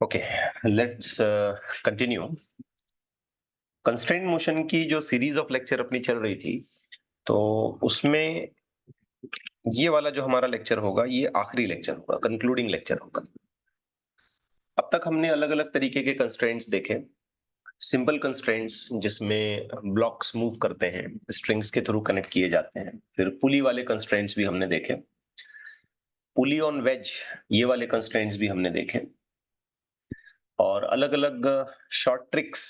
Okay, let's continue. Constraint motion की जो series of lecture अपनी चल रही थी, तो उसमें ये वाला जो हमारा लेक्चर होगा, ये आखिरी लेक्चर होगा, कंक्लूडिंग लेक्चर होगा। अब तक हमने अलग अलग तरीके के कंस्ट्रेंट्स देखे। सिंपल कंस्ट्रेंट्स जिसमें ब्लॉक्स मूव करते हैं, स्ट्रिंग्स के थ्रू कनेक्ट किए जाते हैं। फिर पुली वाले कंस्ट्रेंट्स भी हमने देखे। पुली ऑन वेज, ये वाले कंस्ट्रेंट्स भी हमने देखे। और अलग अलग शॉर्ट ट्रिक्स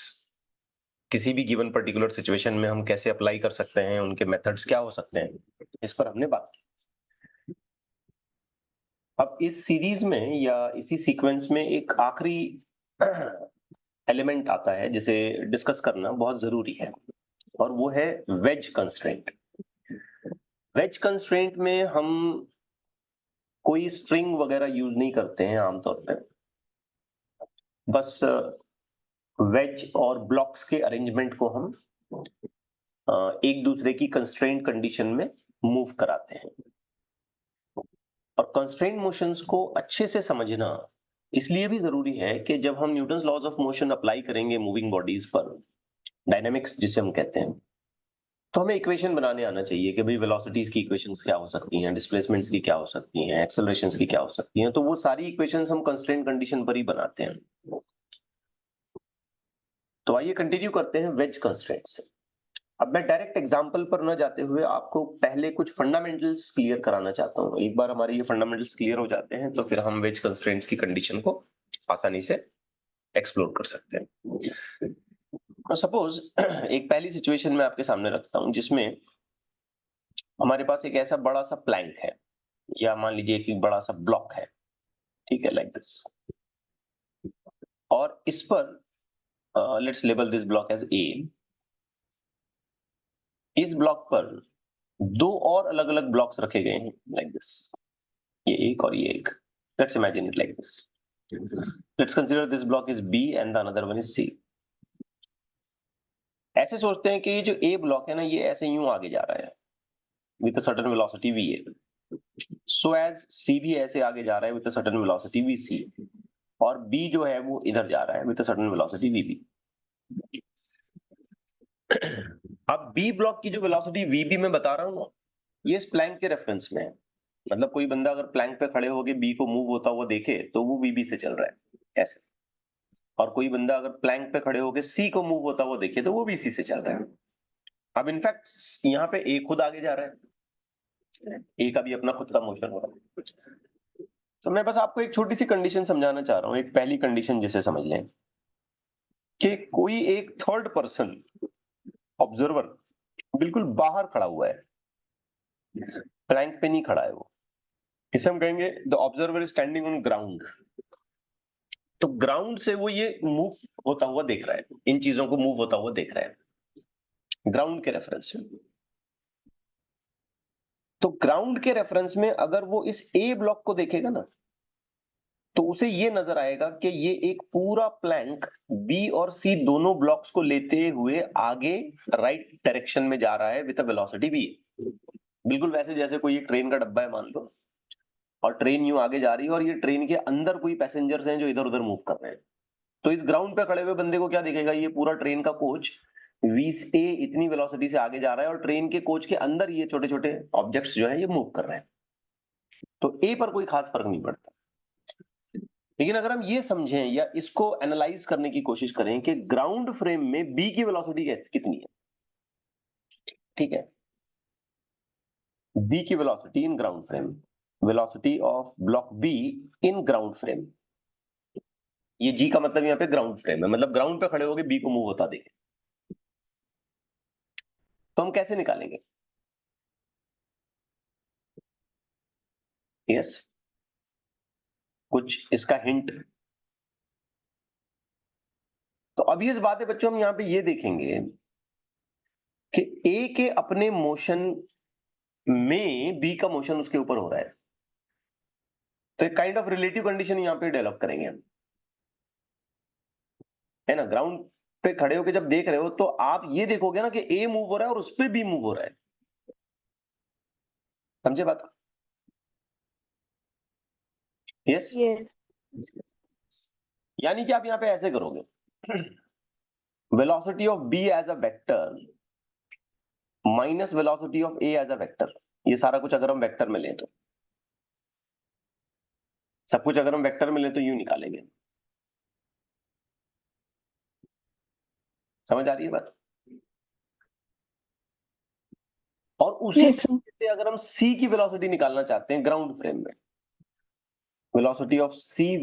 किसी भी गिवन पर्टिकुलर सिचुएशन में हम कैसे अप्लाई कर सकते हैं, उनके मेथड्स क्या हो सकते हैं, इस पर हमने बात की। अब इस सीरीज में या इसी सीक्वेंस में एक आखिरी एलिमेंट आता है जिसे डिस्कस करना बहुत जरूरी है, और वो है वेज कंस्ट्रेंट। वेज कंस्ट्रेंट में हम कोई स्ट्रिंग वगैरह यूज नहीं करते हैं आमतौर पे, बस वेज और ब्लॉक्स के अरेंजमेंट को हम एक दूसरे की कंस्ट्रेंट कंडीशन में मूव कराते हैं। और कंस्ट्रेंट मोशंस को अच्छे से समझना इसलिए भी जरूरी है कि जब हम Newton's laws of motion apply करेंगे मूविंग बॉडीज पर, डायनामिक्स जिसे हम कहते हैं, तो हमें इक्वेशन बनाने आना चाहिए कि भाई वेलोसिटीज की इक्वेशंस क्या हो सकती हैं, डिस्प्लेसमेंट्स की क्या हो सकती हैं, एक्सेलरेशंस की क्या हो सकती हैं। तो वो सारी इक्वेशंस हम कंस्ट्रेंट कंडीशन पर ही बनाते हैं। तो आइए कंटिन्यू करते हैं वेज कंस्ट्रेंट से। अब मैं डायरेक्ट एग्जांपल पर न जाते हुए आपको पहले कुछ फंडामेंटल्स क्लियर कराना चाहता हूं। एक बार हमारे ये फंडामेंटल्स क्लियर हो जाते हैं तो फिर हम वेज कंस्ट्रेंट्स की कंडीशन को आसानी से एक्सप्लोर कर सकते हैं। सपोज एक पहली सिचुएशन में आपके सामने रखता हूं जिसमें हमारे पास एक ऐसा बड़ा सा प्लैंक है, या मान लीजिए एक बड़ा सा ब्लॉक है, ठीक है, लाइक दिस। और इस पर let's label this block as A. इस ब्लॉक पर दो और अलग अलग ब्लॉक्स रखे गए हैं, लाइक दिस, ये एक और ये एक। Let's imagine it like this. Let's consider this block is B and the another one is C. ऐसे सोचते हैं कि ये जो ए ब्लॉक है ना, ये ऐसे यूं आगे जा रहा है with a certain velocity V A, so as C भी ऐसे आगे जा रहा है with a certain velocity V C, और बी जो है वो इधर जा रहा है with a certain velocity V B. अब बी ब्लॉक की जो वेलोसिटी वी बी मैं बता रहा हूं ना, ये इस प्लैंक के रेफरेंस में है। मतलब कोई बंदा अगर प्लैंक पे खड़े होकर बी को मूव होता हुआ देखे तो वो वीबी से चल रहा है ऐसे। और कोई बंदा अगर प्लैंक पे खड़े होकर सी को मूव होता हुआ देखे तो वो भी सी से चल रहा है। अब इनफैक्ट यहाँ पे ए खुद आगे जा रहा है, ए का भी अपना खुद का मोशन हो रहा है। तो मैं बस आपको एक छोटी सी कंडीशन समझाना चाह रहा हूं, एक पहली कंडीशन जिसे समझ लें कि कोई एक थर्ड पर्सन ऑब्जर्वर बिल्कुल बाहर खड़ा हुआ है, प्लैंक पे नहीं खड़ा है वो। इसे हम कहेंगे the observer is standing on ground. तो ग्राउंड से वो ये मूव होता हुआ देख रहा है, इन चीजों को मूव होता हुआ देख रहा है ग्राउंड के रेफरेंस में। तो ग्राउंड के रेफरेंस में अगर वो इस ए ब्लॉक को देखेगा ना, तो उसे ये नजर आएगा कि ये एक पूरा प्लैंक बी और सी दोनों ब्लॉक्स को लेते हुए आगे राइट डायरेक्शन में जा रहा है विद अ वेलोसिटी वी। बिल्कुल वैसे जैसे कोई एक ट्रेन का डब्बा है मान लो, और ट्रेन यूं आगे जा रही है और ये ट्रेन के अंदर कोई पैसेंजर्स हैं जो इधर उधर मूव कर रहे हैं। तो इस ग्राउंड पे खड़े हुए बंदे को क्या दिखेगा, ये पूरा ट्रेन का कोच वी से इतनी वेलोसिटी से आगे जा रहा है और ट्रेन के कोच के अंदर ये छोटे छोटे ऑब्जेक्ट्स जो है ये मूव कर रहे हैं। तो ए पर कोई खास फर्क नहीं पड़ता। लेकिन अगर हम ये समझें या इसको एनालाइज करने की कोशिश करें कि ग्राउंड फ्रेम में बी की वेलोसिटी कितनी है, ठीक है, बी की velocity in ground frame, velocity of block be in ground frame. ये जी का मतलब यहाँ पे ग्राउंड फ्रेम है, मतलब ग्राउंड पे खड़े होकर बी को मूव होता देखे। तो हम कैसे निकालेंगे? यस, कुछ इसका हिंट। तो अभी इस बात है बच्चों, हम यहां पे ये देखेंगे कि ए के अपने मोशन में बी का मोशन उसके ऊपर हो रहा है। तो एक काइंड ऑफ रिलेटिव कंडीशन यहां पे डेवलप करेंगे हम, है ना। ग्राउंड पे खड़े होकर जब देख रहे हो तो आप ये देखोगे ना कि ए मूव हो रहा है और उस पर बी मूव हो रहा है। समझे बात? यस। Yes. यानी कि आप यहाँ पे ऐसे करोगे, velocity of B as a vector minus velocity of A as a vector, ये सारा कुछ अगर हम वेक्टर में लें तो, सब कुछ अगर हम वेक्टर में लें तो यूं निकालेंगे। समझ आ रही है बात? और उसी यस सर। तरीके से अगर हम सी की वेलोसिटी निकालना चाहते हैं ग्राउंड फ्रेम में, velocity of C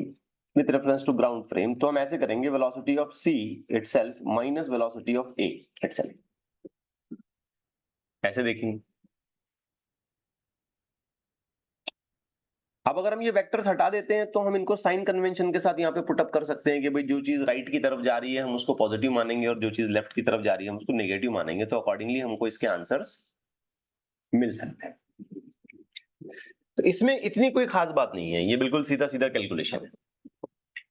with reference to ground frame, तो हम ऐसे करेंगे, velocity of C itself minus velocity of A itself, ऐसे देखेंगे। अब अगर हम ये वेक्टर्स हटा देते हैं तो हम इनको साइन कन्वेंशन के साथ यहाँ पे पुट अप कर सकते हैं कि भाई जो चीज राइट की तरफ जा रही है हम उसको पॉजिटिव मानेंगे और जो चीज लेफ्ट की तरफ जा रही है हम उसको नेगेटिव मानेंगे, तो अकॉर्डिंगली हमको इसके आंसर्स मिल सकते हैं। तो इसमें इतनी कोई खास बात नहीं है, ये बिल्कुल सीधा सीधा कैलकुलेशन है,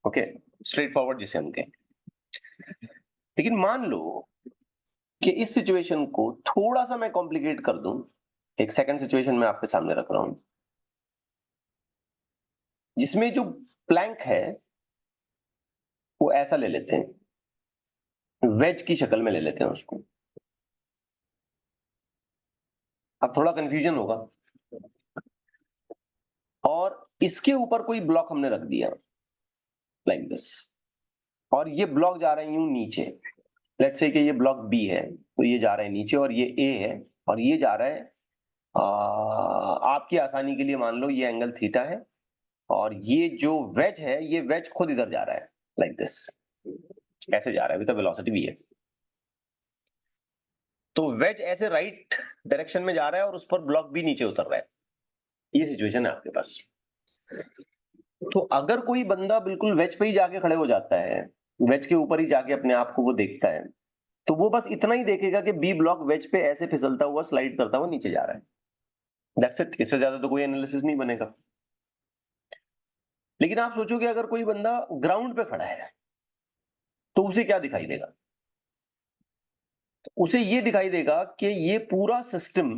ओके, स्ट्रेट फॉरवर्ड जिसे हम कहें। लेकिन मान लो कि इस सिचुएशन को थोड़ा सा मैं कॉम्प्लिकेट कर दूं, एक सेकंड सिचुएशन मैं आपके सामने रख रहा हूं, जिसमें जो प्लैंक है वो ऐसा ले लेते हैं, वेज की शक्ल में ले लेते हैं उसको। अब थोड़ा कंफ्यूजन होगा, और इसके ऊपर कोई ब्लॉक हमने रख दिया लाइक दिस, और ये ब्लॉक जा रहे हैं यूं नीचे। लेट्स से कि ये ब्लॉक बी है, तो ये जा रहा है नीचे, और ये ए है, और ये जा रहा है आपकी आसानी के लिए मान लो ये एंगल थीटा है, और ये जो वेज है ये वेज खुद इधर जा रहा है लाइक दिस, ऐसे जा रहा है विद वेलोसिटी वी है। तो वेज ऐसे राइट डायरेक्शन में जा रहा है और उस पर ब्लॉक भी नीचे उतर रहा है, ये सिचुएशन है आपके पास। तो अगर कोई बंदा बिल्कुल वेज पे ही जाके खड़े हो जाता है, वेज के ऊपर ही जाके अपने आप को वो देखता है, तो वो बस इतना ही देखेगा कि बी ब्लॉक वेज पे ऐसे फिसलता हुआ स्लाइड करता हुआ नीचे जा रहा है, दैट्स इट, इससे ज्यादा तो कोई एनालिसिस नहीं बनेगा। लेकिन आप सोचोगे अगर कोई बंदा ग्राउंड पे खड़ा है तो उसे क्या दिखाई देगा? उसे ये दिखाई देगा कि ये पूरा system,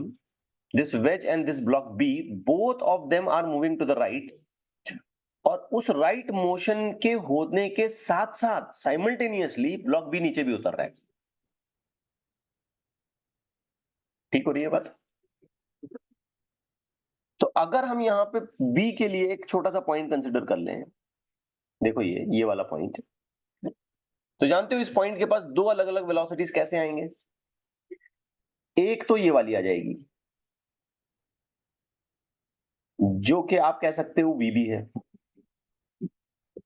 this wedge and this block B, both of them are moving to the right, और उस राइट मोशन के होने के साथ साथ साइमल्टेनियसली ब्लॉक बी नीचे भी उतर रहा है। ठीक हो रही है बात? तो अगर हम यहाँ पे बी के लिए एक छोटा सा पॉइंट कंसिडर कर लें, देखो ये वाला पॉइंट, तो जानते हो इस पॉइंट के पास दो अलग अलग वेलोसिटीज कैसे आएंगे? एक तो ये वाली आ जाएगी जो कि आप कह सकते हो वीबी है,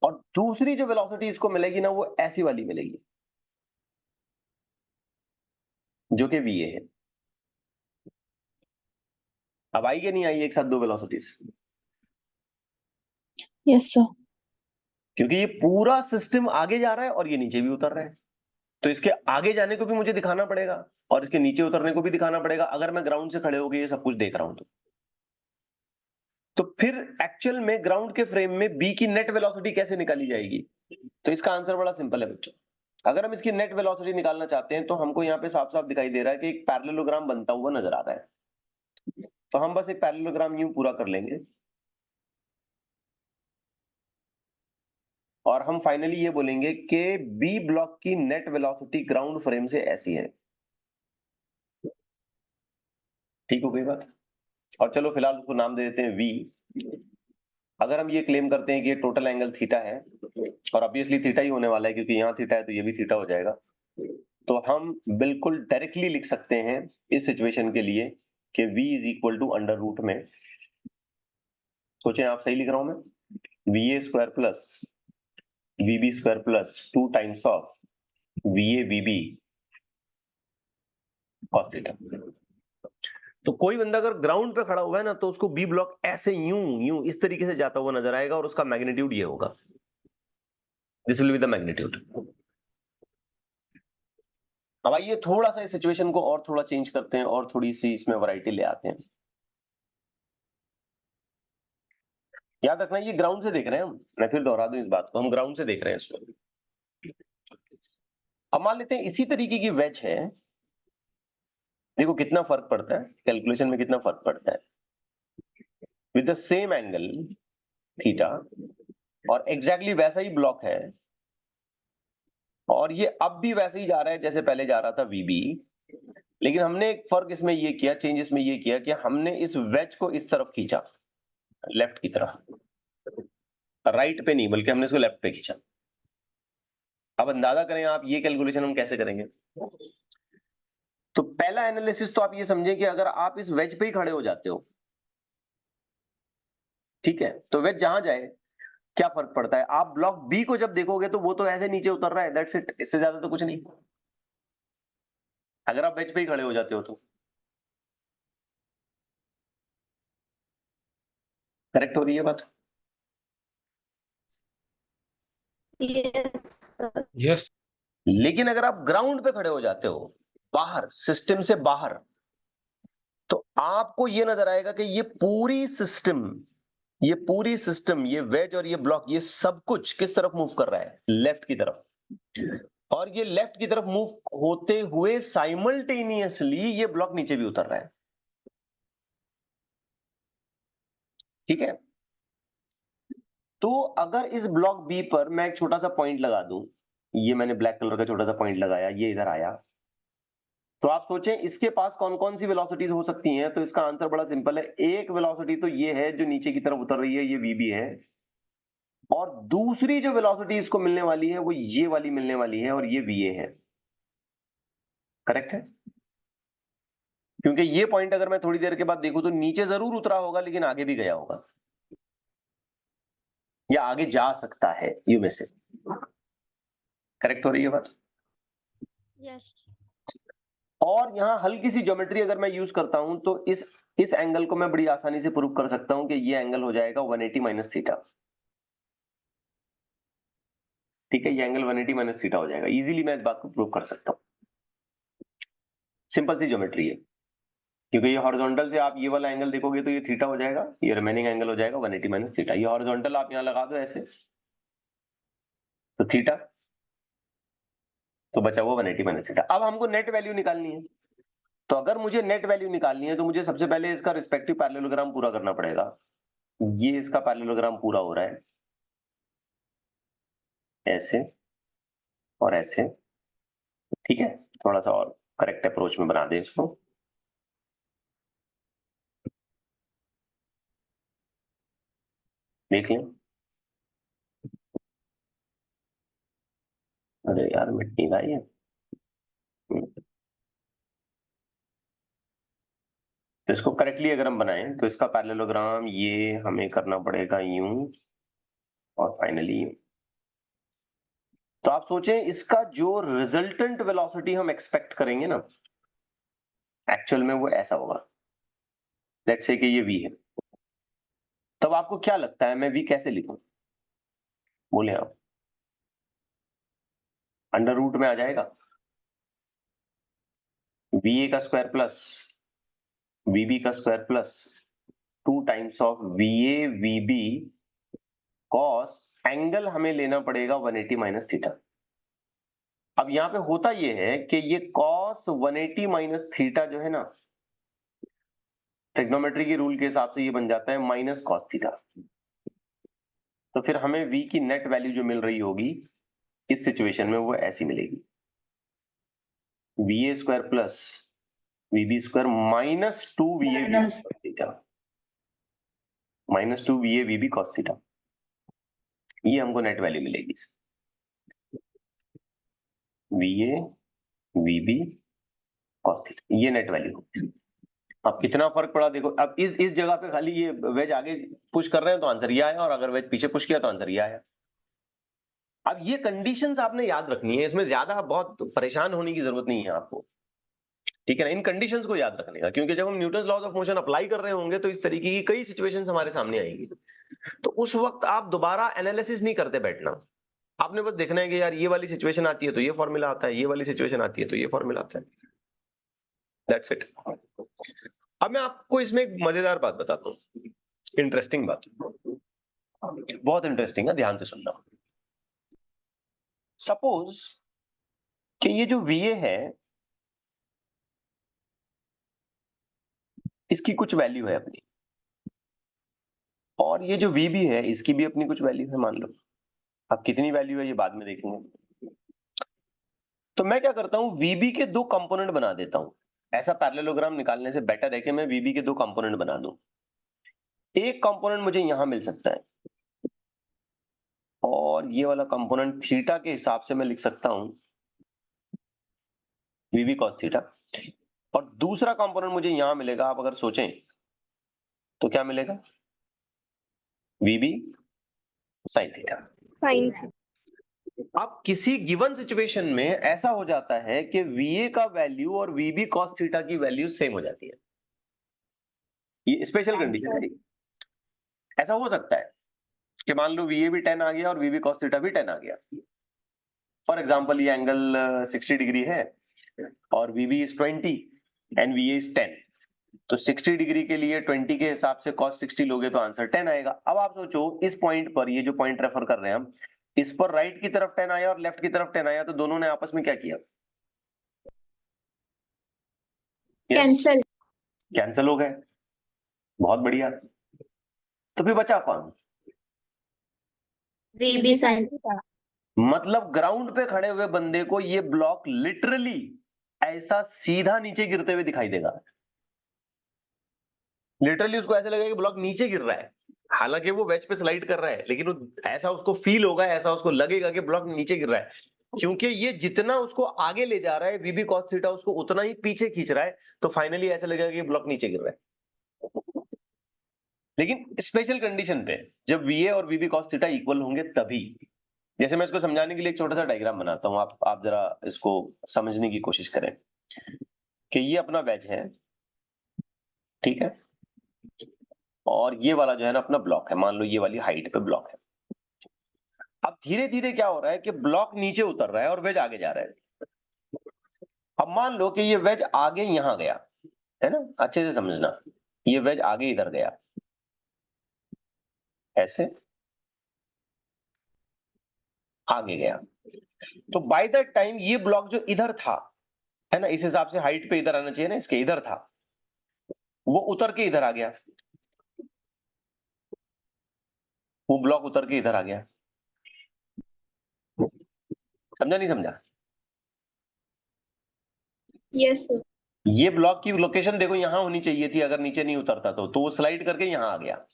और दूसरी जो वेलोसिटी इसको मिलेगी ना वो ऐसी वाली मिलेगी जो कि वीए है। अब आई कि नहीं आई एक साथ दो वेलोसिटीज? Yes sir. क्योंकि ये पूरा सिस्टम आगे जा रहा है और ये नीचे भी उतर रहा है, तो इसके आगे जाने को भी मुझे दिखाना पड़ेगा और इसके नीचे उतरने को भी दिखाना पड़ेगा, अगर मैं ग्राउंड से खड़े होकर ये सब कुछ देख रहा हूं तो फिर एक्चुअल में ग्राउंड के फ्रेम में बी की नेट वेलोसिटी कैसे निकाली जाएगी? तो इसका आंसर बड़ा सिंपल है बच्चों। अगर हम इसकी नेट वेलोसिटी निकालना चाहते हैं तो हमको यहाँ पे साफ साफ दिखाई दे रहा है कि एक पैरेललोग्राम बनता हुआ नजर आ रहा है, तो हम बस एक पैरेललोग्राम यूं पूरा कर लेंगे और हम फाइनली ये बोलेंगे कि बी ब्लॉक की नेट वेलोसिटी ग्राउंड फ्रेम से ऐसी है। ठीक हो गई बात? और चलो फिलहाल उसको नाम दे देते हैं वी। अगर हम ये क्लेम करते हैं कि ये टोटल एंगल थीटा है, और ऑब्वियसली थीटा ही होने वाला है क्योंकि यहाँ थीटा है तो ये भी थीटा हो जाएगा, तो हम बिल्कुल डायरेक्टली लिख सकते हैं इस सिचुएशन के लिए कि v is equal to under root में, सोचें आप सही लिख रहा हूं मैं, v a square plus v b square plus 2 times of v a v b cos theta. तो कोई बंदा अगर ग्राउंड पे खड़ा हुआ है ना तो उसको बी ब्लॉक ऐसे यूं यूं इस तरीके से जाता हुआ नजर आएगा और उसका मैग्नीट्यूड ये होगा, this will be the magnitude. अब आइए थोड़ा सा इस सिचुएशन को और थोड़ा चेंज करते हैं और थोड़ी सी इसमें वैरायटी ले आते हैं। याद रखना ये ग्राउंड से देख रहे हैं हम, मैं फिर दोहरा दूं इस बात को, हम ग्राउंड से देख रहे हैं इसको। अब मान लेते हैं इसी तरीके की वेज है, देखो कितना फर्क पड़ता है कैलकुलेशन में, कितना फर्क पड़ता है, with the same angle theta, और एग्जैक्टली वैसा ही ब्लॉक है और ये अब भी वैसे ही जा रहा है जैसे पहले जा रहा था VB, लेकिन हमने एक फर्क इसमें ये किया, चेंज इसमें ये किया कि हमने इस वेज को इस तरफ खींचा, लेफ्ट की तरफ, राइट पे नहीं बल्कि हमने इसको लेफ्ट पे खींचा। अब अंदाजा करें आप ये कैलकुलेशन हम कैसे करेंगे। तो पहला एनालिसिस तो आप ये समझें कि अगर आप इस वेज पे ही खड़े हो जाते हो, ठीक है, तो वेज जहां जाए क्या फर्क पड़ता है, आप ब्लॉक बी को जब देखोगे तो वो तो ऐसे नीचे उतर रहा है, दैट्स इट, इससे ज्यादा तो कुछ नहीं, अगर आप वेज पे ही खड़े हो जाते हो तो। करेक्ट हो रही है बात। Yes sir. यस। लेकिन अगर आप ग्राउंड पे खड़े हो जाते हो, बाहर, सिस्टम से बाहर, तो आपको ये नजर आएगा कि ये पूरी सिस्टम, ये वेज और ये ब्लॉक, ये सब कुछ किस तरफ मूव कर रहा है, लेफ्ट की तरफ। और ये लेफ्ट की तरफ मूव होते हुए साइमल्टेनियसली ये ब्लॉक नीचे भी उतर रहा है, ठीक है। तो अगर इस ब्लॉक बी पर मैं एक छोटा सा पॉइंट लगा दूं, ये मैंने ब्लैक कलर का छोटा सा पॉइंट लगाया, ये इधर आया, तो आप सोचें इसके पास कौन कौन सी वेलोसिटीज हो सकती हैं, तो इसका आंसर बड़ा सिंपल है। एक वेलोसिटी तो ये है जो नीचे की तरफ उतर रही है, ये VB है, और दूसरी जो वेलोसिटी इसको मिलने वाली है वो ये वाली मिलने वाली है, और ये VA है। करेक्ट है, क्योंकि ये पॉइंट अगर मैं थोड़ी देर के बाद देखूं तो नीचे जरूर उतरा होगा लेकिन आगे भी गया होगा, या आगे जा सकता है, यू में से। करेक्ट हो रही है बात। यस। और यहां हल्की सी ज्योमेट्री अगर मैं यूज करता हूं तो इस एंगल को मैं बड़ी आसानी से प्रूव कर सकता हूं कि ये एंगल हो जाएगा 180 माइनस थीटा। ठीक है, ये एंगल 180 माइनस थीटा हो जाएगा, इजीली मैं इस बात को प्रूव कर सकता हूं। सिंपल सी ज्योमेट्री है, क्योंकि ये हॉरिजॉन्टल से आप ये वाला एंगल देखोगे तो ये थीटा हो जाएगा, ये रिमेनिंग एंगल हो जाएगा 180 माइनस थीटा। ये हॉरिजॉन्टल आप यहां लगा दो ऐसे, तो थीटा, तो बचा हुआ 180 माइनस थीटा। अब हमको नेट वैल्यू निकालनी है, तो अगर मुझे नेट वैल्यू निकालनी है तो मुझे सबसे पहले इसका रिस्पेक्टिव पैरेललोग्राम पूरा करना पड़ेगा। ये इसका पैरेललोग्राम पूरा हो रहा है ऐसे और ऐसे, ठीक है। थोड़ा सा और करेक्ट अप्रोच में बना दें इसको, देख लें। अरे यार मिट नहीं रहा ये। तो इसको करेक्टली अगर हम बनाएं तो इसका पैरेललोग्राम ये हमें करना पड़ेगा यूं, और फाइनली यूं। तो आप सोचें इसका जो रिजल्टेंट वेलोसिटी हम एक्सपेक्ट करेंगे ना, एक्चुअल में वो ऐसा होगा। लेट्स से कि ये V है, तब आपको क्या लगता है मैं V कैसे लिखूं, बोले आप। अंडर रूट में आ जाएगा, VA का स्क्वायर प्लस VB का square plus 2 times of VA VB cos, angle हमें लेना पड़ेगा 180 माइनस थीटा। अब यहां पे होता ये है कि ये कॉस 180 माइनस थीटा जो है ना, ट्रिग्नोमेट्री के रूल के हिसाब से ये बन जाता है माइनस कॉस थीटा। तो फिर हमें V की नेट वैल्यू जो मिल रही होगी इस सिचुएशन में वो ऐसी मिलेगी, VA square plus VB square minus 2 VA VB cos theta, minus 2 VA VB cos theta. ये हमको नेट वैल्यू मिलेगी, VA VB cos थीटा, ये नेट वैल्यू होगी। अब कितना फर्क पड़ा देखो, अब इस जगह पे खाली ये वेज आगे पुश कर रहे हैं तो आंसर ये आया, और अगर वेज पीछे पुश किया तो आंसर ये आया। अब ये कंडीशंस आपने याद रखनी है, इसमें ज्यादा बहुत परेशान होने की जरूरत नहीं है आपको, ठीक है ना। इन कंडीशंस को याद रखने का, क्योंकि जब हम Newton's laws of motion apply कर रहे होंगे तो इस तरीके की कई सिचुएशंस हमारे सामने आएंगी, तो उस वक्त आप दोबारा एनालिसिस नहीं करते बैठना। आपने बस देखना है कि यार ये वाली सिचुएशन आती है तो ये फॉर्मूला आता है, ये वाली सिचुएशन आती है तो ये फॉर्मूला आता है, दैट्स इट। अब मैं आपको इसमें एक मजेदार बात बताता हूँ, इंटरेस्टिंग बात, बहुत इंटरेस्टिंग है, ध्यान से सुनना। सपोज कि ये जो VA है इसकी कुछ वैल्यू है अपनी, और ये जो VB है इसकी भी अपनी कुछ वैल्यू है मान लो। अब कितनी वैल्यू है ये बाद में देखेंगे। तो मैं क्या करता हूं, वीबी के दो कंपोनेंट बना देता हूं। ऐसा पैरेललोग्राम निकालने से बेटर है कि मैं वीबी के दो कंपोनेंट बना दूं। एक कंपोनेंट मुझे यहां मिल सकता है और ये वाला कंपोनेंट थीटा के हिसाब से मैं लिख सकता हूं वीबी कॉस थीटा, और दूसरा कंपोनेंट मुझे यहां मिलेगा। आप अगर सोचें तो क्या मिलेगा, वीबी साइन थीटा। Fine. अब किसी गिवन सिचुएशन में ऐसा हो जाता है कि वीए का वैल्यू और वीबी कॉस थीटा की वैल्यू सेम हो जाती है। ये स्पेशल कंडीशन है। ऐसा हो सकता है कि मान लो वीए भी 10 आ गया और वीबी कॉस थीटा भी 10 आ गया। फॉर एग्जांपल ये एंगल 60 डिग्री है और वीबी इज 20 एंड वीए इज 10। तो 60 डिग्री के लिए 20 के हिसाब से cos 60 लोगे तो आंसर 10 आएगा। अब आप सोचो इस पॉइंट पर, ये जो पॉइंट रेफर कर रहे हैं हम, इस पर राइट की तरफ 10 आया और लेफ्ट की तरफ 10 आया, तो दोनों ने आपस में क्या किया, Cancel. कैंसिल हो गए। बहुत बढ़िया। तो फिर बचा कौन, VB sin theta. मतलब ग्राउंड पे खड़े हुए बंदे को ये ब्लॉक लिटरली ऐसा सीधा नीचे गिरते हुए दिखाई देगा। लिटरली उसको ऐसा लगेगा कि ब्लॉक नीचे गिर रहा है, हालांकि वो वेज पे स्लाइड कर रहा है, लेकिन ऐसा उसको फील होगा, ऐसा उसको लगेगा कि ब्लॉक नीचे गिर रहा है, क्योंकि ये जितना उसको आगे ले जा रहा है वीबी कॉस थीटा उसको उतना ही पीछे खींच रहा है। तो फाइनली ऐसा लगेगा कि ब्लॉक नीचे गिर रहा है। लेकिन स्पेशल कंडीशन पे, जब वीए और वीबी कॉस थीटा इक्वल होंगे तभी। जैसे मैं इसको समझाने के लिए एक छोटा सा डायग्राम बनाता हूं, आप जरा इसको समझने की कोशिश करें कि ये अपना वेज है, ठीक है, और ये वाला जो है ना अपना ब्लॉक है। मान लो ये वाली हाइट पे ब्लॉक है। अब धीरे धीरे क्या हो रहा है कि ब्लॉक नीचे उतर रहा है और वेज आगे जा रहा है। अब मान लो कि ये वेज आगे यहां गया, है ना, अच्छे से समझना, ये वेज आगे इधर गया ऐसे, आगे गया। तो बाय दैट टाइम ये ब्लॉक जो इधर था, है ना, इस हिसाब से हाइट पे इधर आना चाहिए ना, इसके इधर था, वो उतर के इधर आ गया। वो ब्लॉक उतर के इधर आ गया। समझा नहीं समझा? Yes, sir. ये ब्लॉक की लोकेशन देखो यहां होनी चाहिए थी अगर नीचे नहीं उतरता तो वो स्लाइड करके यहां आ गया।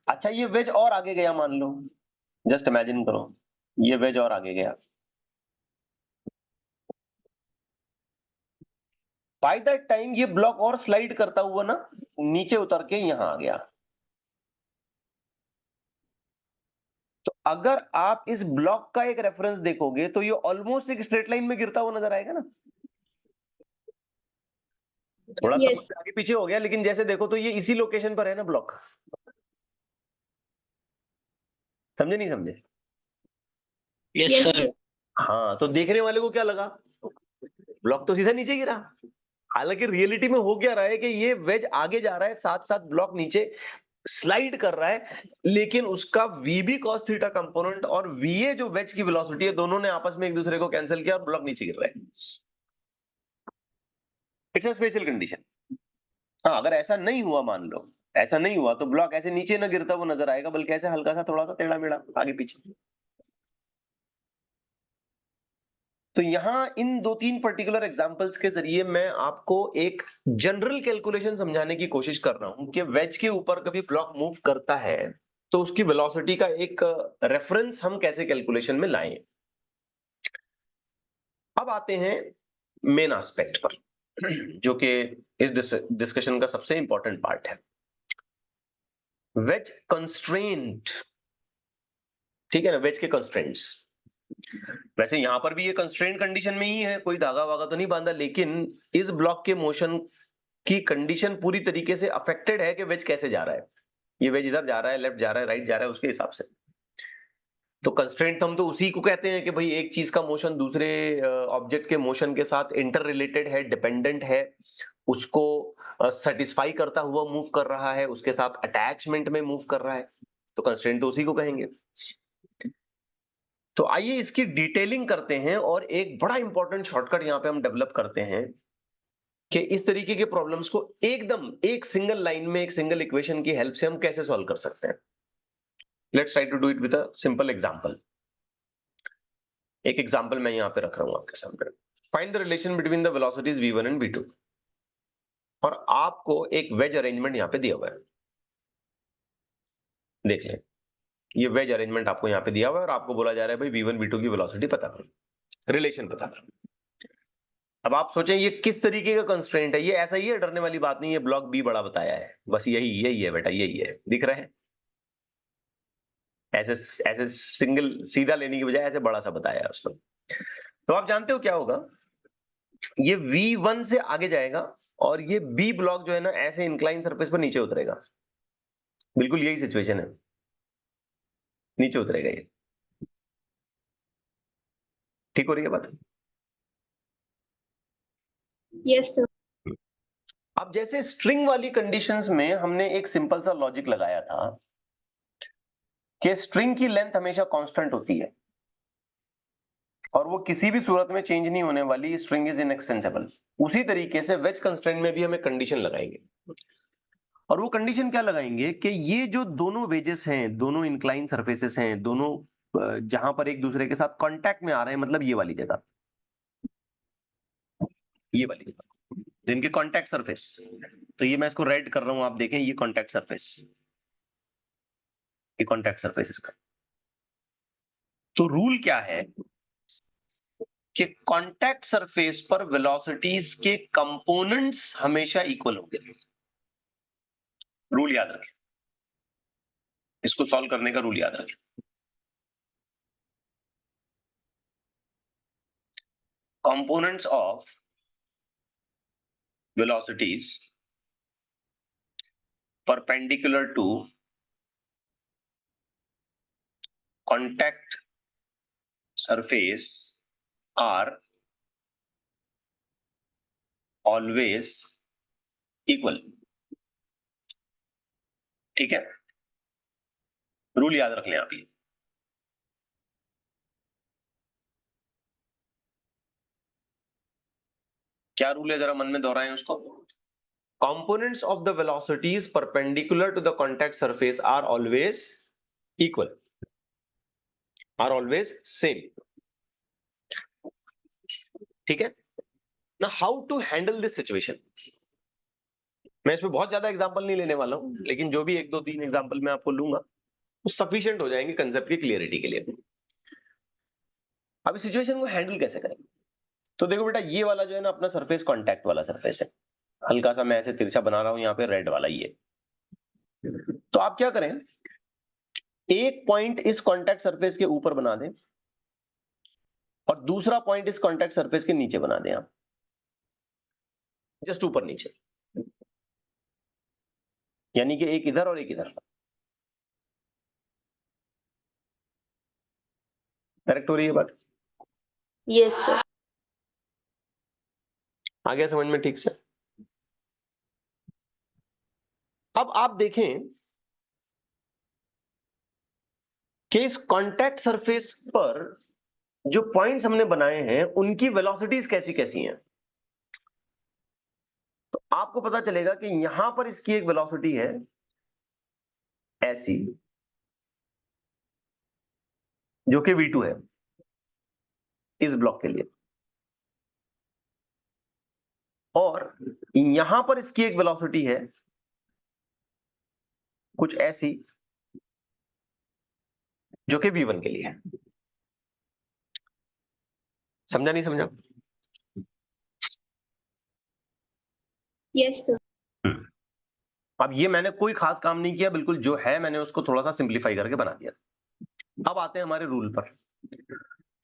अच्छा ये वेज और आगे गया, मान लो, जस्ट इमेजिन करो, ये वेज और आगे गया। बाय दैट टाइम ये ब्लॉक और स्लाइड करता हुआ ना नीचे उतर के यहां आ गया। तो अगर आप इस ब्लॉक का एक रेफरेंस देखोगे तो ये ऑलमोस्ट एक स्ट्रेट लाइन में गिरता हुआ नजर आएगा ना। थोड़ा सा Yes. कुछ आगे पीछे हो गया, लेकिन जैसे देखो तो ये इसी लोकेशन पर है ना ब्लॉक। समझे नहीं समझे? Yes, sir. हाँ, तो देखने वाले को क्या लगा, ब्लॉक तो सीधा नीचे गिरा। हालांकि रियलिटी में हो क्या रहा है कि ये वेज आगे जा रहा है, साथ साथ ब्लॉक नीचे स्लाइड कर रहा है, लेकिन उसका वीबी कॉस थीटा कंपोनेंट और वीए जो वेज की वेलोसिटी है, दोनों ने आपस में एक दूसरे को कैंसिल किया और ब्लॉक नीचे गिर रहा है। It's a special condition. हाँ, अगर ऐसा नहीं हुआ, मान लो ऐसा नहीं हुआ, तो ब्लॉक ऐसे नीचे ना गिरता हुआ नजर आएगा, बल्कि ऐसे हल्का सा थोड़ा सा टेढ़ा मेढ़ा आगे पीछे। तो यहां इन दो तीन पर्टिकुलर एग्जांपल्स के जरिए मैं आपको एक जनरल कैलकुलेशन समझाने की कोशिश कर रहा हूं कि वेज के ऊपर कभी ब्लॉक मूव करता है तो उसकी वेलोसिटी का एक रेफरेंस हम कैसे कैलकुलेशन में लाएं। अब आते हैं मेन एस्पेक्ट पर, जो कि इस डिस्कशन का सबसे इंपॉर्टेंट पार्ट है, वेज कंस्ट्रेंट। ठीक है ना, वेज के कंस्ट्रेंट्स। वैसे यहां पर भी ये कंस्ट्रेंट कंडीशन में ही है, कोई धागा वागा तो नहीं बांधा, लेकिन इस ब्लॉक के मोशन की कंडीशन पूरी तरीके से अफेक्टेड है कि वेज कैसे जा रहा है। ये वेज इधर जा रहा है, लेफ्ट जा रहा है, राइट जा रहा है, उसके हिसाब से। तो कंस्ट्रेंट हम तो उसी को कहते हैं कि भाई एक चीज का मोशन दूसरे ऑब्जेक्ट के मोशन के साथ इंटर रिलेटेड है, डिपेंडेंट है, उसको सेटिस्फाई करता हुआ मूव कर रहा है, उसके साथ अटैचमेंट में मूव कर रहा है। तो कंस्ट्रेंट तो उसी को कहेंगे। तो आइए इसकी डिटेलिंग करते हैं और एक बड़ा इंपॉर्टेंट शॉर्टकट यहां पे हम डेवलप करते हैं कि इस तरीके के प्रॉब्लम्स को एकदम एक सिंगल लाइन में, एक सिंगल इक्वेशन की हेल्प से हम कैसे सॉल्व कर सकते हैं। Let's try to do it with a simple example. एक एग्जांपल मैं यहां पे रख रहा हूं आपके सामने। Find the relation between the velocities v1 and v2, और आपको एक वेज अरेंजमेंट यहाँ पे दिया हुआ है, देख लें, ये वेज अरेंजमेंट आपको यहाँ पे दिया हुआ है और आपको बोला जा रहा है भाई v1 v2 की वेलोसिटी पता करो, रिलेशन पता करो। अब आप सोचें ये किस तरीके का कंस्ट्रेंट है, ये ऐसा ही है, डरने वाली बात नहीं है, ब्लॉक बी बड़ा बताया है, बस यही यही है बेटा, यही है, दिख रहा है, ऐसे ऐसे सिंगल सीधा लेने की बजाय ऐसे बड़ा सा बताया है उसको। तो आप जानते हो क्या होगा, ये V1 से आगे जाएगा और ये बी ब्लॉक जो है ना ऐसे इंक्लाइन सरफेस पर नीचे उतरेगा, बिल्कुल यही सिचुएशन है, नीचे उतरेगा ये, ठीक हो रही है बात? Yes, sir. अब जैसे स्ट्रिंग वाली कंडीशंस में हमने एक सिंपल सा लॉजिक लगाया था कि स्ट्रिंग की लेंथ हमेशा कांस्टेंट होती है और वो किसी भी सूरत में चेंज नहीं होने वाली, स्ट्रिंग इज इनएक्सटेंसिबल। उसी तरीके से वेज कंस्ट्रेंट में भी हम एक कंडीशन लगाएंगे, और वो कंडीशन क्या लगाएंगे कि ये जो दोनों वेजेस हैं, दोनों इंक्लाइन सरफेसेस हैं, दोनों जहां पर एक दूसरे के साथ कांटेक्ट में आ रहे हैं, मतलब ये वाली जगह, ये वाली जगह, तो इनके कांटेक्ट सरफेस, तो ये मैं इसको रेड कर रहा हूं, आप देखें ये कांटेक्ट सरफेस, ये कांटेक्ट सरफेस इसका। तो रूल क्या है कि कांटेक्ट सरफेस पर वेलोसिटीज के कंपोनेंट्स हमेशा इक्वल होंगे, रूल याद रखें, इसको सॉल्व करने का रूल याद रखें। Components of velocities perpendicular to contact surface are always equal, ठीक है, रूल याद रख लें आप ये। क्या रूल है, जरा मन में दोहराएं उसको। Components of the velocities perpendicular to the contact surface are always equal, are always same, ठीक है ना। How to handle this situation, मैं इसमें बहुत ज्यादा एग्जांपल नहीं लेने वाला हूं, लेकिन जो भी 1 2 3 एग्जांपल मैं आपको लूंगा वो सफिशिएंट हो जाएंगे कंसेप्ट की क्लियरिटी के लिए। अब इस सिचुएशन को हैंडल कैसे करें, तो देखो बेटा, ये वाला जो है ना अपना सरफेस कांटेक्ट वाला सरफेस है, हल्का सा मैं ऐसे तिरछा बना रहा हूं यहाँ पे, रेड वाला ये। तो आप क्या करें, एक पॉइंट इस कांटेक्ट सरफेस के ऊपर बना दें और दूसरा पॉइंट इस कांटेक्ट सरफेस के नीचे बना दें, आप जस्ट ऊपर नीचे, यानी कि एक इधर और एक इधर। करेक्ट हो रही है बात? Yes, sir. आ गया समझ में ठीक से? अब आप देखें कि इस कांटेक्ट सरफेस पर जो पॉइंट्स हमने बनाए हैं उनकी वेलोसिटीज कैसी कैसी हैं। तो आपको पता चलेगा कि यहां पर इसकी एक वेलोसिटी है ऐसी, जो कि v2 है इस ब्लॉक के लिए, और यहां पर इसकी एक वेलोसिटी है कुछ ऐसी, जो कि v1 के लिए है। समझा नहीं समझा? Yes, sir. अब ये मैंने कोई खास काम नहीं किया, बिल्कुल जो है मैंने उसको थोड़ा सा सिंप्लीफाई करके बना दिया। अब आते हैं हमारे रूल पर।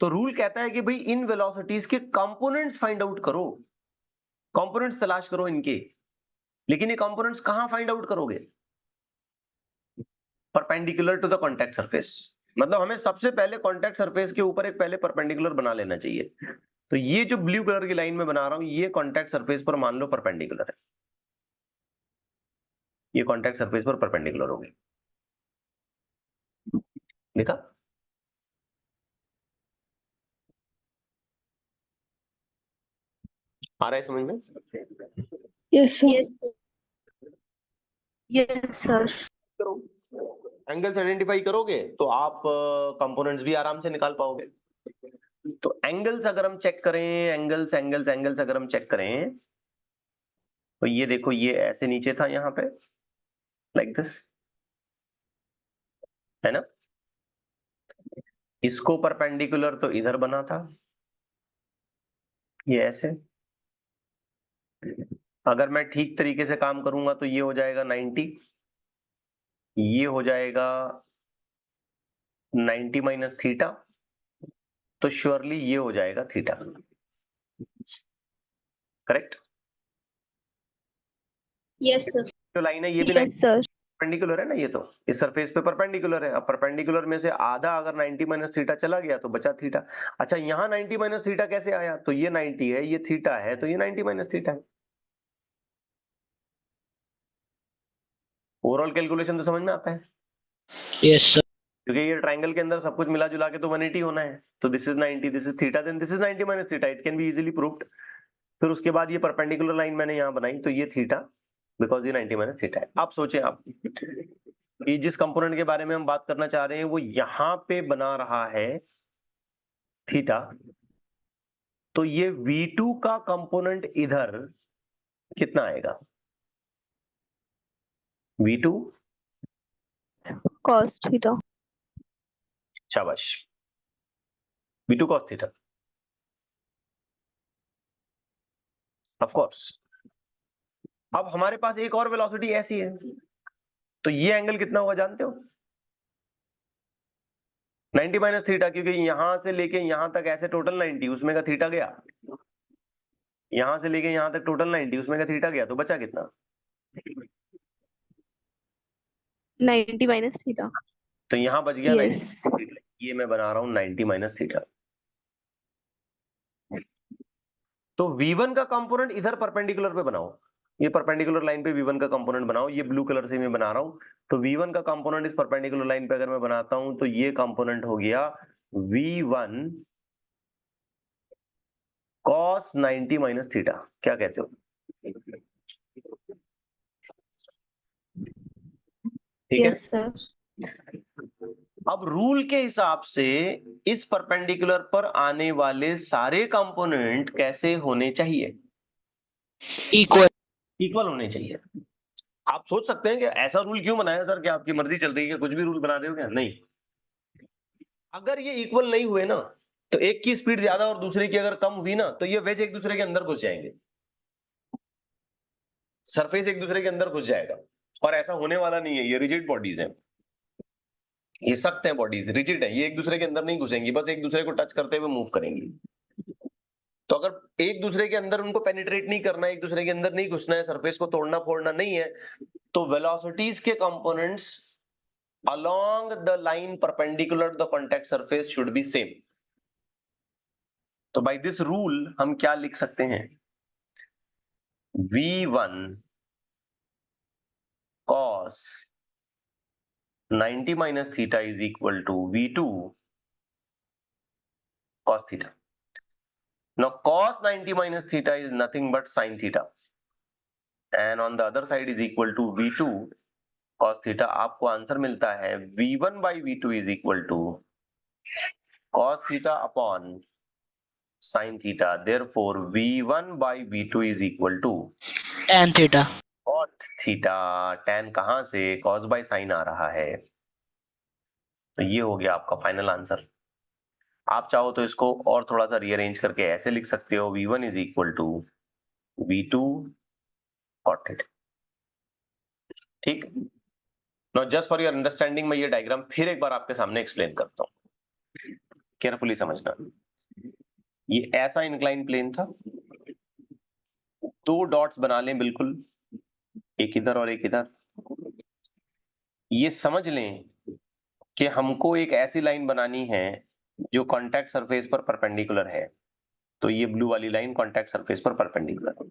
तो रूल कहता है कि भाई इन वेलोसिटीज के कंपोनेंट्स फाइंड आउट करो, कंपोनेंट्स तलाश करो इनके, लेकिन ये कंपोनेंट्स कहां फाइंड आउट करोगे? Perpendicular to the contact surface, मतलब हमें सबसे पहले कॉन्टैक्ट सरफेस के ऊपर एक पहले परपेंडिकुलर बना लेना चाहिए। तो ये जो ब्लू कलर की लाइन में बना रहा हूं, ये कॉन्टैक्ट सरफेस पर मान लो परपेंडिकुलर है, ये कॉन्टैक्ट सरफेस पर परपेंडिकुलर हो गई, देखा? आ रहा है समझ में? Yes, sir. Yes, sir. Yes, sir. Angles identify करोगे तो आप कंपोनेंट्स भी आराम से निकाल पाओगे। तो एंगल्स अगर हम चेक करें, एंगल्स अगर हम चेक करें तो ये देखो, ये ऐसे नीचे था यहाँ पे, लाइक दिस, है ना। इसको परपेंडिकुलर तो इधर बना था, ये ऐसे। अगर मैं ठीक तरीके से काम करूंगा तो ये हो जाएगा 90, ये हो जाएगा 90 माइनस थीटा, तो श्योरली ये हो जाएगा थीटा, करेक्ट। Yes, sir. जो लाइन है ये भी Yes, sir. परपेंडिकुलर है ना, ये तो इस सरफेस पे परपेंडिकुलर है। अब परपेंडिकुलर में से आधा अगर 90 माइनस थीटा चला गया तो बचा थीटा। अच्छा, यहाँ 90 माइनस थीटा कैसे आया? तो ये 90 है, ये थीटा है, तो ये 90 माइनस थीटा है। ओवरऑल कैलकुलेशन तो समझ में आता है? Yes sir. क्योंकि ये ट्राइंगल के अंदर सब कुछ मिला जुला के तो 180 होना है। तो this is 90, this is theta, then this is 90 minus theta, it can be easily proved. फिर उसके बाद ये परपेंडिकुलर लाइन मैंने यहाँ बनाई, तो ये थीटा, बिकॉज ये 90 माइनस थीटा है। आप सोचें, आप ये जिस कंपोनेंट के बारे में हम बात करना चाह रहे हैं वो यहाँ पे बना रहा है थीटा, तो ये V2 का कंपोनेंट इधर कितना आएगा? V2 Cos theta. शाबाश, V2 cos theta, of course. अब हमारे पास एक और वेलोसिटी ऐसी है, तो ये एंगल कितना होगा जानते हो? 90 माइनस थीटा, क्योंकि यहां से लेके यहां तक ऐसे टोटल 90, उसमें का थीटा गया, यहां से लेके यहां तक टोटल 90, उसमें का थीटा गया, तो बचा कितना? 90 minus theta. तो यहां बच गया Yes. 90, ये मैं बना रहा हूं 90 माइनस थीटा। तो V1 का कंपोनेंट इधर परपेंडिकुलर पे बनाओ, ये परपेंडिकुलर लाइन पे V1 का कंपोनेंट बनाओ, ये ब्लू कलर से मैं बना रहा हूं। तो V1 का कंपोनेंट इस परपेंडिकुलर लाइन पे अगर मैं बनाता हूं तो ये कंपोनेंट हो गया V1 cos 90 माइनस थीटा। क्या कहते हो? ठीक है। Yes, sir. अब रूल के हिसाब से इस परपेंडिकुलर पर आने वाले सारे कंपोनेंट कैसे होने चाहिए? इक्वल। इक्वल होने चाहिए। आप सोच सकते हैं कि ऐसा रूल क्यों बनाया सर, क्या आपकी मर्जी चल रही है, कुछ भी रूल बना रहे हो क्या? नहीं, अगर ये इक्वल नहीं हुए ना, तो एक की स्पीड ज्यादा और दूसरे की अगर कम हुई ना, तो ये वेज एक दूसरे के अंदर घुस जाएंगे, सरफेस एक दूसरे के अंदर घुस जाएगा। और ऐसा होने वाला नहीं है, ये रिजिड बॉडीज हैं, ये सख्त हैं बॉडीज, रिजिड है, ये एक दूसरे के अंदर नहीं घुसेंगी, बस एक दूसरे को टच करते हुए मूव करेंगी। तो अगर एक दूसरे के अंदर उनको पेनिट्रेट नहीं करना है, एक दूसरे के अंदर नहीं घुसना है, सरफेस को तोड़ना फोड़ना नहीं है, तो वेलोसिटीज के components along the line perpendicular to the contact surface should be same. तो by this rule हम क्या लिख सकते हैं? V1 cos 90 minus theta is equal to V2 cos theta. Now cos 90 minus theta is nothing but sin theta, and on the other side is equal to V2 cos theta. आपको answer मिलता है V1 by V2 is equal to cos theta upon sin theta. Therefore V1 by V2 is equal to tan theta. cot theta. tan कहां से? cos by sin आ रहा है, तो ये हो गया आपका फाइनल आंसर। आप चाहो तो इसको और थोड़ा सा रीअरेंज करके ऐसे लिख सकते हो, V1 is equal to V2 cot theta. ठीक, now just for your understanding मैं ये डायग्राम फिर एक बार आपके सामने एक्सप्लेन करता हूं, केयरफुली समझना। ये ऐसा इंक्लाइन प्लेन था, दो डॉट्स बना लें बिल्कुल, एक इधर और एक इधर। ये समझ लें कि हमको एक ऐसी लाइन बनानी है जो कांटेक्ट सरफेस पर परपेंडिकुलर है, तो ये ब्लू वाली लाइन कांटेक्ट सरफेस पर परपेंडिकुलर है।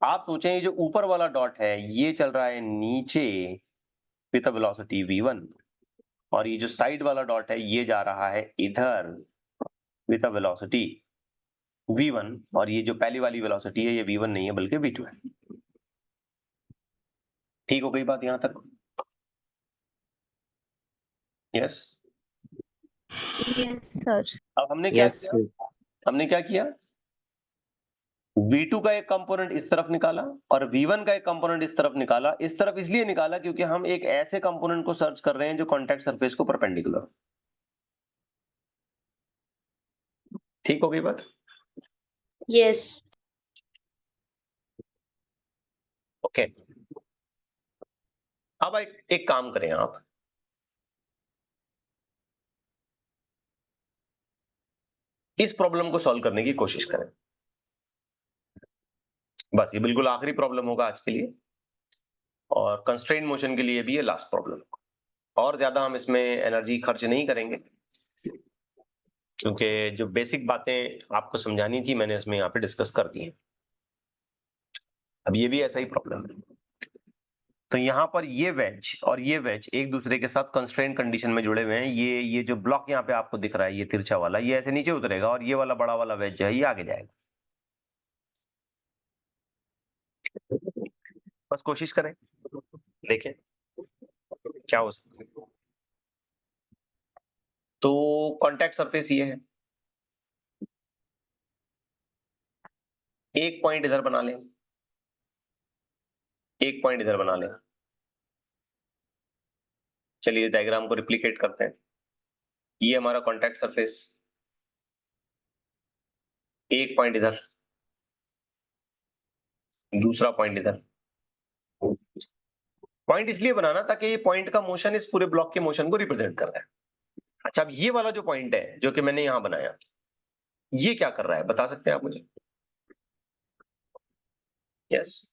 आप सोचें, ये जो ऊपर वाला डॉट है ये चल रहा है नीचे विद अ वेलोसिटी v1, और ये जो साइड वाला डॉट है ये जा रहा है इधर विद अ वेलोसिटी v1, और ये जो पहली वाली वेलोसिटी है ये v1 नहीं है बल्कि v2 है। ठीक हो गई बात यहां तक? यस। Yes, sir. अब हमने क्या Yes, किया? sir. हमने क्या किया? V2 का एक कंपोनेंट इस तरफ निकाला और V1 का एक कंपोनेंट इस तरफ निकाला। इस तरफ इसलिए निकाला क्योंकि हम एक ऐसे कंपोनेंट को सर्च कर रहे हैं जो कॉन्टैक्ट सरफेस को परपेंडिकुलर। ठीक हो गई बात? Yes. ओके। अब एक काम करें आप, इस प्रॉब्लम को सॉल्व करने की कोशिश करें। बस ये बिल्कुल आखिरी प्रॉब्लम होगा आज के लिए और कंस्ट्रेंट मोशन के लिए भी ये लास्ट प्रॉब्लम। और ज्यादा हम इसमें एनर्जी खर्च नहीं करेंगे क्योंकि जो बेसिक बातें आपको समझानी थी मैंने इसमें यहाँ पे डिस्कस कर दी हैं। अब ये भी ऐसा ही प्रॉब्लम है। तो यहाँ पर ये वेज और ये वेज एक दूसरे के साथ कंस्ट्रेंट कंडीशन में जुड़े हुए हैं। ये जो ब्लॉक यहाँ पे आपको दिख रहा है, ये तिरछा वाला, ये ऐसे नीचे उतरेगा और ये वाला बड़ा वाला वेज जो है ये आगे जाएगा। बस कोशिश करें, देखें क्या हो सकता है। तो कॉन्टैक्ट सरफेस ये है, एक पॉइंट इधर बना लें, एक पॉइंट इधर बना लें। चलिए डायग्राम को रिप्लिकेट करते हैं। ये हमारा कॉन्टैक्ट सरफेस, एक पॉइंट इधर, दूसरा पॉइंट इधर। पॉइंट इसलिए बनाना ताकि ये पॉइंट का मोशन इस पूरे ब्लॉक के मोशन को रिप्रेजेंट कर रहा है। अच्छा, अब ये वाला जो पॉइंट है जो कि मैंने यहां बनाया, ये क्या कर रहा है बता सकते हैं आप मुझे? यस,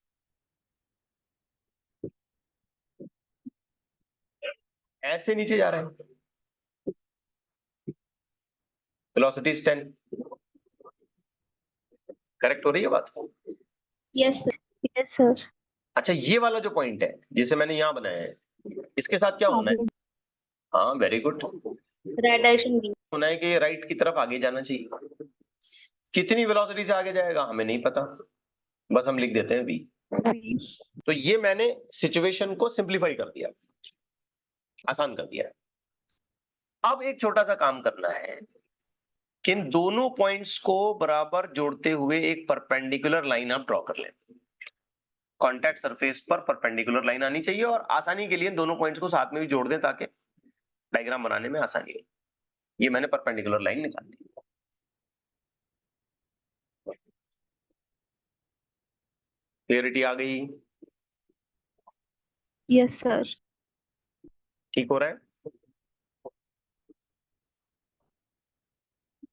ऐसे नीचे जा रहा है, वेलोसिटी 10। करेक्ट हो रही है बात? Yes, sir. Yes, sir. अच्छा, ये वाला जो पॉइंट है जिसे मैंने यहां बनाया है, इसके साथ क्या होना है? हाँ, very good. Right direction B. होना है कि राइट की तरफ आगे जाना चाहिए। कितनी वेलोसिटी से आगे जाएगा हमें नहीं पता, बस हम लिख देते हैं v। V. तो ये मैंने सिचुएशन को सिंप्लीफाई कर दिया, आसान कर दिया। अब एक छोटा सा काम करना है कि इन दोनों पॉइंट्स को बराबर जोड़ते हुए एक परपेंडिकुलर लाइन आप ड्रॉ कर लें। कॉन्टैक्ट सरफेस पर परपेंडिकुलर लाइन आनी चाहिए और आसानी के लिए दोनों पॉइंट्स को साथ में भी जोड़ दें ताकि डायग्राम बनाने में आसानी हो। ये मैंने परपेंडिकुलर लाइन निकाल दी। क्लियरिटी आ गई? Yes, sir. ठीक हो रहा है?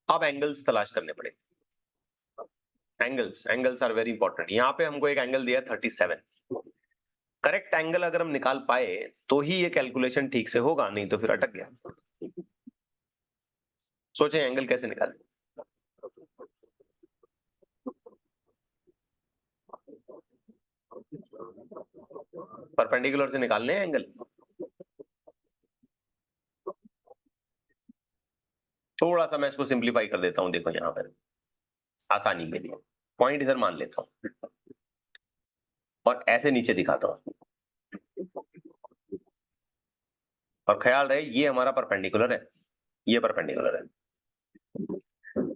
अब एंगल्स तलाश करने पड़ेंगे। Angles are very important. यहाँ पे हमको एक एंगल दिया 37। करेक्ट एंगल अगर हम निकाल पाए तो ही ये कैलकुलेशन ठीक से होगा, नहीं तो फिर अटक गया। सोचें एंगल कैसे निकालें। परपेंडिकुलर से निकालने हैं एंगल। थोड़ा सा मैं इसको सिंप्लीफाई कर देता हूं। देखो यहां पर आसानी के लिए पॉइंट इधर मान लेता हूं और ऐसे नीचे दिखाता हूं, और ख्याल रहे ये हमारा परपेंडिकुलर है, ये परपेंडिकुलर है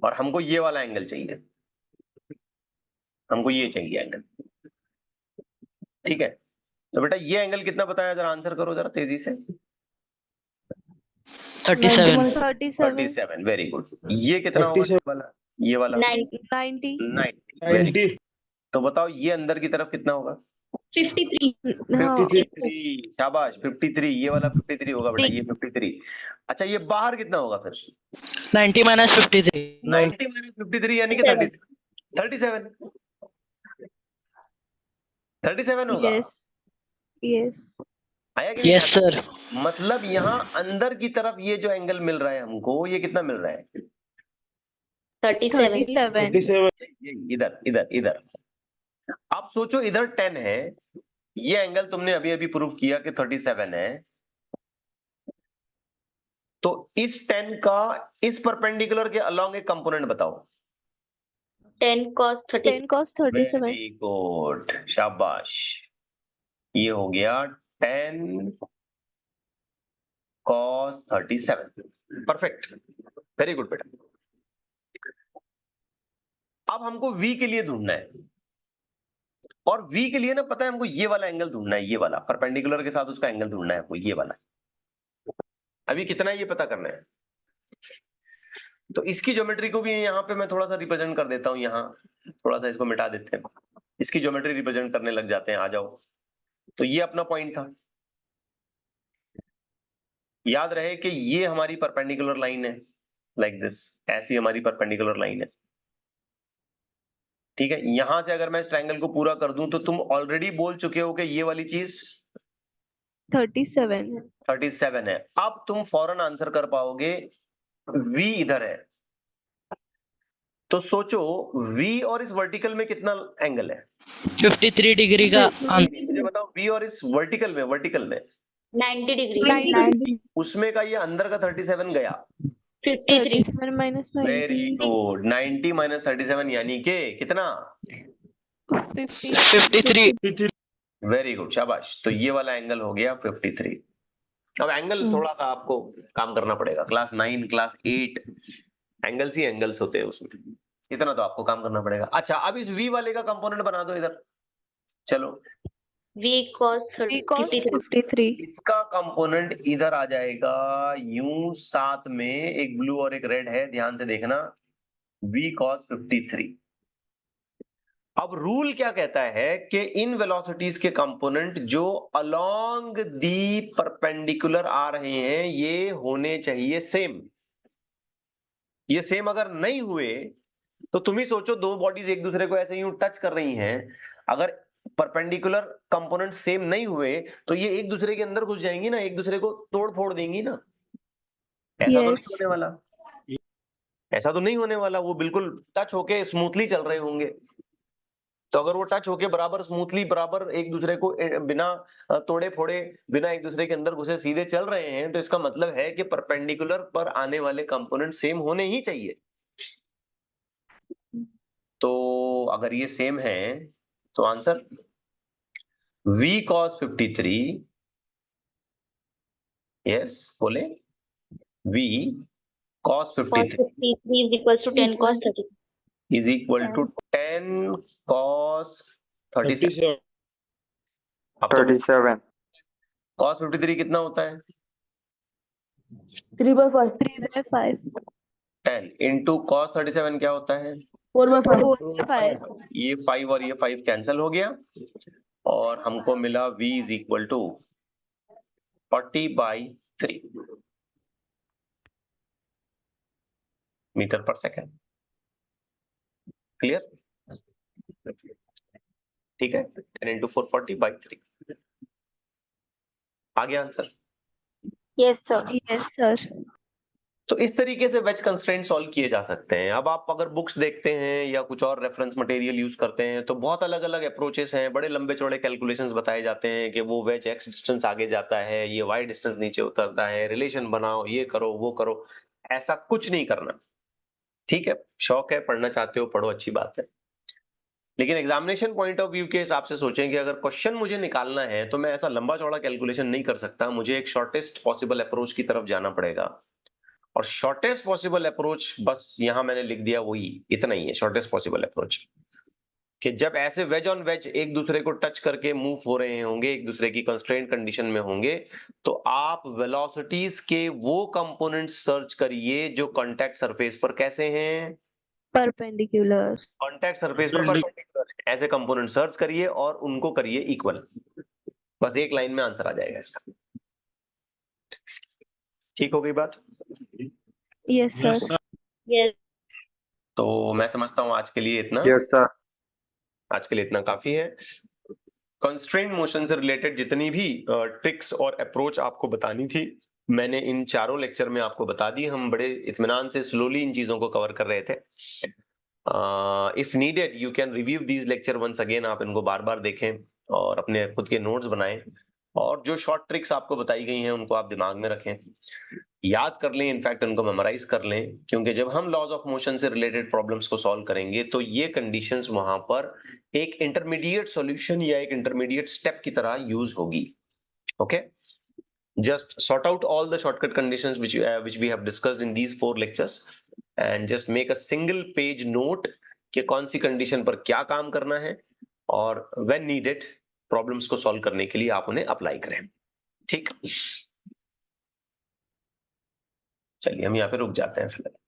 और हमको ये वाला एंगल चाहिए, हमको ये चाहिए एंगल। ठीक है, तो बेटा ये एंगल कितना बताया, जरा आंसर करो जरा तेजी से। 37. 37, वेरी गुड। ये कितना होगा? 37. ये वाला 90. 90. 90। तो बताओ ये अंदर की तरफ कितना होगा? 53. हाँ. 53। शाबाश, 53। ये वाला 53 होगा बेटा, ये 53। अच्छा, ये बाहर कितना होगा फिर? 90 minus 53. 90 माइनस 53 यानी कि 37। 37 होगा। Yes. Yes. आया कि नहीं? Yes, sir. मतलब यहाँ अंदर की तरफ ये जो एंगल मिल रहा है हमको, ये कितना मिल रहा है? 37. 37. 37. ये इधर इधर इधर। आप सोचो इधर 10 है, ये एंगल तुमने अभी अभी प्रूव किया कि 37 है, तो इस 10 का इस परपेंडिकुलर के अलोंग एक कंपोनेंट बताओ। 10 cos 30. 10 cos 37. वेरी गुड, शाबाश। ये हो गया 10 cos 37। परफेक्ट। वेरी गुड बेटा। अब हमको v के लिए ढूंढना है, और v के लिए ना पता है हमको ये वाला एंगल ढूंढना है, ये वाला परपेंडिकुलर के साथ उसका एंगल ढूंढना है हमको, ये वाला। अभी कितना है ये पता करना है। तो इसकी ज्योमेट्री को भी यहाँ पे मैं थोड़ा सा रिप्रेजेंट कर देता हूँ, यहाँ थोड़ा सा इसको मिटा देते हैं, इसकी ज्योमेट्री रिप्रेजेंट करने लग जाते हैं। आ जाओ। तो ये अपना पॉइंट था, याद रहे कि ये हमारी परपेंडिकुलर लाइन है, लाइक दिस, ऐसी हमारी परपेंडिकुलर लाइन है। ठीक है, यहां से अगर मैं इस ट्रायंगल को पूरा कर दूं तो तुम ऑलरेडी बोल चुके हो कि ये वाली चीज 37. 37 है। अब तुम फौरन आंसर कर पाओगे, v इधर है, तो सोचो v और इस वर्टिकल में कितना एंगल है? 53 डिग्री का मुझे बताओ, v और इस वर्टिकल में 90 डिग्री 90. उसमें का ये अंदर का 37 गया। 53 37 minus 90. वेरी गुड, 90 माइनस 37 यानी कि कितना? 50. 53 वेरी गुड, शाबाश। तो ये वाला एंगल हो गया 53। अब एंगल थोड़ा सा आपको काम करना पड़ेगा, क्लास 9 क्लास 8 एंगल्स ही एंगल्स होते हैं उसमें, इतना तो आपको काम करना पड़ेगा। अच्छा, अब इस v वाले का कंपोनेंट बना दो इधर, चलो। v cos V cos 53 53. इसका कंपोनेंट इधर आ जाएगा यूं, साथ में एक ब्लू और एक रेड है, ध्यान से देखना, v cos 53। अब रूल क्या कहता है कि इन वेलोसिटीज के कंपोनेंट जो अलोंग दी परपेंडिकुलर आ रहे हैं ये होने चाहिए सेम। ये सेम अगर नहीं हुए तो तुम ही सोचो, दो बॉडीज एक दूसरे को ऐसे यूं टच कर रही हैं, अगर परपेंडिकुलर कंपोनेंट सेम नहीं हुए तो ये एक दूसरे के अंदर घुस जाएंगी ना, एक दूसरे को तोड़ फोड़ देंगी ना। ऐसा तो Yes. नहीं होने वाला, ऐसा तो नहीं होने वाला, वो बिल्कुल टच होके स्मूथली चल रहे होंगे। तो अगर वो टच होके बराबर स्मूथली बराबर एक दूसरे को बिना तोड़े फोड़े, बिना एक दूसरे के अंदर घुसे सीधे चल रहे हैं, तो इसका मतलब है कि परपेंडिकुलर पर आने वाले कंपोनेंट सेम होने ही चाहिए। तो अगर ये सेम है तो आंसर v cos 53, यस बोले, v cos cos 53 53 is equals to 10 cos 30 is equal to 10 cos 37। अब तो 37. cos 53 कितना होता है? 3/5. 10 इंटू cos 37 क्या होता है? 4/5. ये 5 और ये 5 कैंसिल हो गया, और हमको मिला v is equal to 40/3 meter per second. Clear? ठीक है, 10 इंटू 4 40/3 आ गया answer. yes sir Yes, sir. तो इस तरीके से वेज कंस्ट्रेंट सॉल्व किए जा सकते हैं। अब आप अगर बुक्स देखते हैं या कुछ और रेफरेंस मटेरियल यूज करते हैं तो बहुत अलग अलग अप्रोचेस हैं, बड़े लंबे चौड़े कैलकुलेशंस बताए जाते हैं कि वो वेज एक्स डिस्टेंस आगे जाता है, ये वाई डिस्टेंस नीचे उतरता है, रिलेशन बनाओ, ये करो वो करो। ऐसा कुछ नहीं करना, ठीक है? शौक है, पढ़ना चाहते हो पढ़ो, अच्छी बात है, लेकिन एग्जामिनेशन पॉइंट ऑफ व्यू के हिसाब से सोचें कि अगर क्वेश्चन मुझे निकालना है तो मैं ऐसा लंबा चौड़ा कैलकुलेशन नहीं कर सकता, मुझे एक शॉर्टेस्ट पॉसिबल अप्रोच की तरफ जाना पड़ेगा। और शॉर्टेस्ट पॉसिबल अप्रोच बस यहां मैंने लिख दिया, वही इतना ही है शॉर्टेस्ट पॉसिबल अप्रोच, कि जब ऐसे वेज ऑन वेज एक दूसरे को टच करके मूव हो रहे होंगे, एक दूसरे की कंस्ट्रेंट कंडीशन में होंगे, तो आप वेलोसिटीज के वो कंपोनेंट्स सर्च करिए जो कांटेक्ट सरफेस पर कैसे हैं, Perpendicular. कांटेक्ट सरफेस पर परपेंडिकुलर है। ऐसे कंपोनेंट सर्च करिए और उनको करिए इक्वल, बस एक लाइन में आंसर आ जाएगा इसका। ठीक हो गई बात? Yes, sir. yes तो मैं समझता हूं आज के लिए इतना, Yes, sir. आज के लिए इतना काफी है। कंस्ट्रेंट मोशन से रिलेटेड जितनी भी ट्रिक्स और अप्रोच आपको बतानी थी मैंने इन चारों लेक्चर में आपको बता दी। हम बड़े इत्मीनान से स्लोली इन चीजों को कवर कर रहे थे। If needed you can review these lecture once again, आप इनको बार बार देखें और अपने खुद के नोट्स बनाएं, और जो शॉर्ट ट्रिक्स आपको बताई गई हैं उनको आप दिमाग में रखें, याद कर लें, इनफैक्ट उनको मेमोराइज कर लें, क्योंकि जब हम लॉज ऑफ मोशन से रिलेटेड प्रॉब्लम्स को सॉल्व करेंगे तो ये कंडीशंस वहां पर एक इंटरमीडिएट सॉल्यूशन या एक इंटरमीडिएट स्टेप की तरह यूज होगी। Okay, just sort out all the shortcut conditions which we have discussed in these 4 lectures and just make a single page note कि कौन सी कंडीशन पर क्या काम करना है और when needed प्रॉब्लम्स को सॉल्व करने के लिए आप उन्हें अप्लाई करें। ठीक, चलिए हम यहाँ पे रुक जाते हैं फिलहाल।